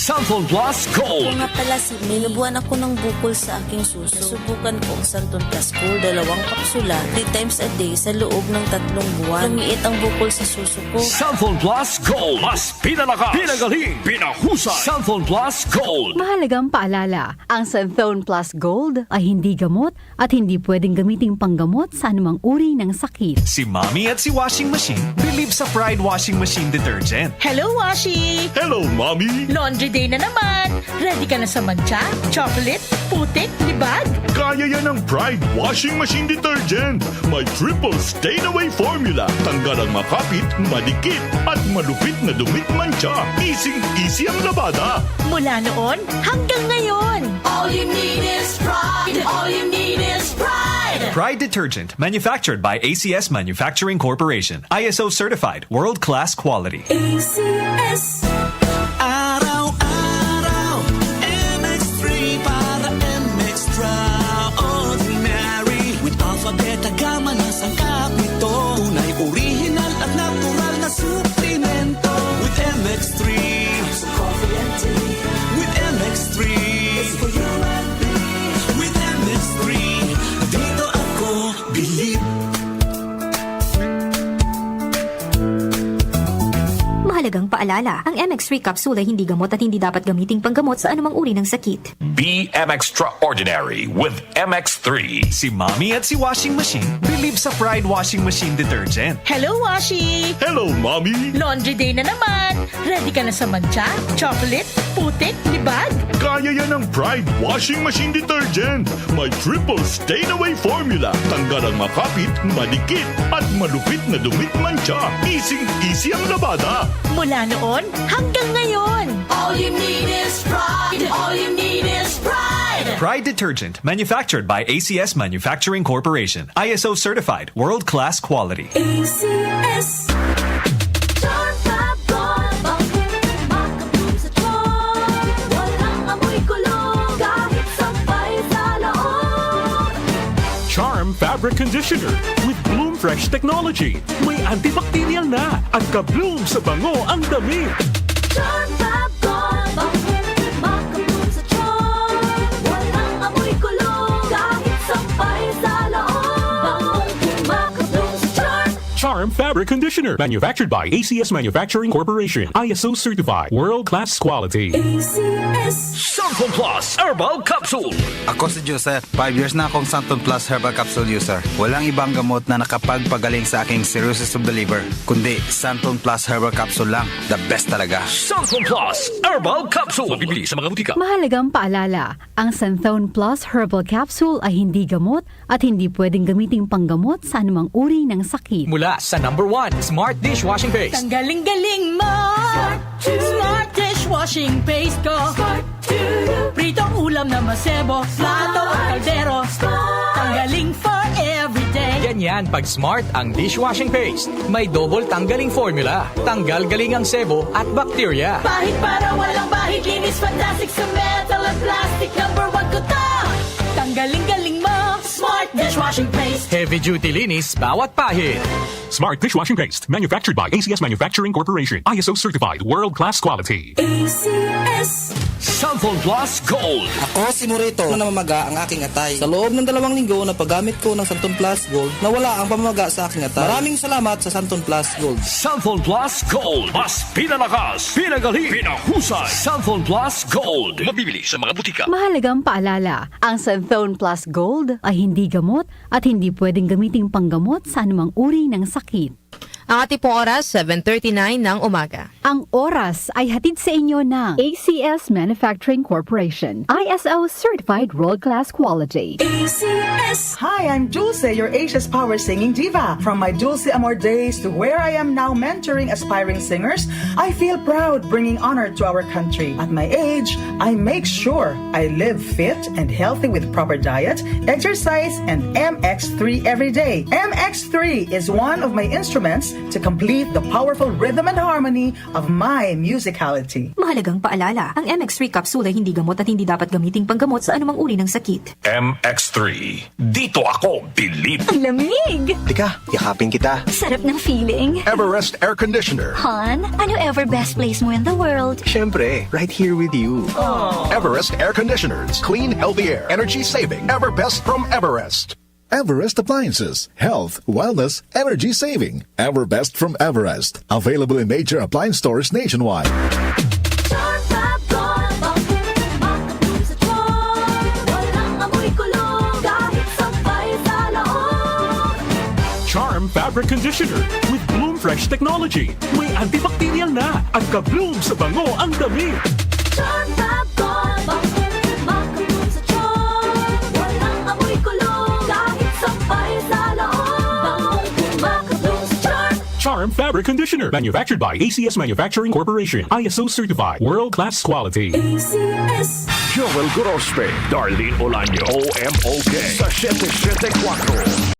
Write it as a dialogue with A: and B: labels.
A: Santon Plus Gold.
B: Kung nga pala si May, nabuhan ako ng bukol sa aking suso. Subukan ko ang Santon Plus Gold, 2 kapsula, 3 times a day sa loob ng 3 buwan. Lumiit ang bukol sa suso ko.
A: Santon Plus Gold. Mas pinalakas, pinagaling, pinahusay. Santon Plus Gold.
C: Mahalagang paalala, ang Santon Plus Gold ay hindi gamot at hindi pwedeng gamiting panggamot sa anumang uri ng sakit.
D: Si Mommy at si Washing Machine believe sa Pride Washing Machine Detergent.
E: Hello, Washi!
A: Hello, Mommy.
E: Laundry day na naman! Ready ka na sa mancha, chocolate, putik, libag?
A: Kaya yan ang Pride Washing Machine Detergent. May triple stain-away formula. Tanggal ang makapit, madikit, at malupit na dumit mancha. Easy ang labada.
E: Mula noon hanggang ngayon.
B: All you need is pride. All you need is pride.
D: Pride Detergent, manufactured by ACS Manufacturing Corporation. ISO certified, world-class quality.
B: ACS.
F: Araw-araw, MX3 para MX-Traordinary. With alpha, beta, gamma na sangkap nito. Tunay, original at natural na suplemento. With MX3, sa coffee and tea. With MX3, it's for you and me. With MX3, dito ako believe.
G: Mahalagang paalala, ang MX3 capsule ay hindi gamot at hindi dapat gamiting panggamot sa anumang uri ng sakit.
A: Be extraordinary with MX3.
D: Si Mommy at si Washing Machine believe sa Pride Washing Machine Detergent.
E: Hello, Washi!
A: Hello, Mommy.
E: Laundry day na naman. Ready ka na sa mancha, chocolate, putik, libag?
A: Kaya yan ang Pride Washing Machine Detergent. May triple stain-away formula. Tanggal ang makapit, madikit, at malupit na dumit mancha. Easy ang labada.
E: Mula noon hanggang ngayon.
B: All you need is pride. All you need is pride.
D: Pride Detergent, manufactured by ACS Manufacturing Corporation. ISO certified, world-class quality.
B: ACS. Charm Fab Gold. Bakit makabloom sa tiyan? Walang amoy kulong kahit sampay sa loob.
H: Charm Fabric Conditioner with Bloom Fresh Technology. May antibacterial na at ka-bloom sa bango ang damit.
B: Charm Fab Gold. Bakit makabloom sa tiyan? Walang amoy kulong kahit sampay sa loob. Makabloom sa tiyan.
H: Charm Fabric Conditioner, manufactured by ACS Manufacturing Corporation. ISO certified, world-class quality.
B: ACS.
A: Santon Plus Herbal Capsule.
I: Ako si Joseph. 5 years na akong Santon Plus Herbal Capsule user. Walang ibang gamot na nakapagpagaling sa aking cirrhosis of the liver, kundi Santon Plus Herbal Capsule lang. The best talaga.
A: Santon Plus Herbal Capsule. Mabibili sa mga butika.
C: Mahalagang paalala, ang Santon Plus Herbal Capsule ay hindi gamot at hindi pwedeng gamiting panggamot sa anumang uri ng sakit.
J: Mula sa #1 Smart Dishwashing Paste.
E: Tanggaling-galing mo! Smart dishwashing paste ko. Pritong ulam na masebo, plato at kaldero. Tanggaling for everyday.
J: Ganyan pag Smart ang dishwashing paste. May double tanggaling formula. Tanggal galing ang sebo at bacteria.
E: Bahid para walang bahid, linis fantastic sa metal at plastic. #1 ko to. Tanggaling-galing mo, Smart dishwashing paste.
J: Heavy duty linis bawat pahid.
H: Smart Dishwashing Paste, manufactured by ACS Manufacturing Corporation. ISO certified, world-class quality.
B: ACS.
A: Santon Plus Gold.
F: Ako si Morito na namamaga ang aking atay. Sa loob ng 2 linggo na paggamit ko ng Santon Plus Gold, nawala ang pamamaga sa aking atay. Maraming salamat sa Santon Plus Gold.
A: Santon Plus Gold. Mas pinalakas, pinagaling, pinahusay. Santon Plus Gold. Mabibili sa mga butika.
C: Mahalagang paalala, ang Santon Plus Gold ay hindi gamot at hindi pwedeng gamiting panggamot sa anumang uri ng sakit.
K: Ang ating pong oras, 7:39 ng umaga.
C: Ang oras ay hatid sa inyo ng ACS Manufacturing Corporation. ISO Certified World-Class Quality.
B: ACS.
L: Hi, I'm Dulce, your Asia's Power Singing Diva. From my Dulce Amor days to where I am now mentoring aspiring singers, I feel proud bringing honor to our country. At my age, I make sure I live fit and healthy with proper diet, exercise, and MX3 every day. MX3 is one of my instruments notes to complete the powerful rhythm and harmony of my musicality.
G: Mahalagang paalala, ang MX3 capsule ay hindi gamot at hindi dapat gamiting panggamot sa anumang uri ng sakit.
H: MX3. Dito ako, bilib.
B: Ang lamig!
M: Tika, yakapin kita.
B: Sarap ng feeling.
M: Everest Air Conditioner.
B: Han, ano ever best place mo in the world?
M: Siyempre, right here with you. Everest Air Conditioners. Clean, healthy air. Energy saving. Ever best from Everest.
N: Everest Appliances. Health, wellness, energy saving. Everbest from Everest. Available in major appliance stores nationwide.
B: Charm Fab Gold. Bakit makatulong sa charm? Walang amoy kulong kahit sampay sa loob.
H: Charm Fabric Conditioner with Bloom Fresh Technology. May antibacterial na at ka-bloom sa bango ang damit.
B: Charm Fab Gold. Bakit makatulong sa charm? Walang amoy kulong kahit sampay sa loob. Bangong makatulong sa charm.
H: Charm Fabric Conditioner. Manufactured by ACS Manufacturing Corporation. ISO certified. World-class quality.
B: ACS.
H: Joel Grospe, Darlene Olaño, OMOK, sa 774.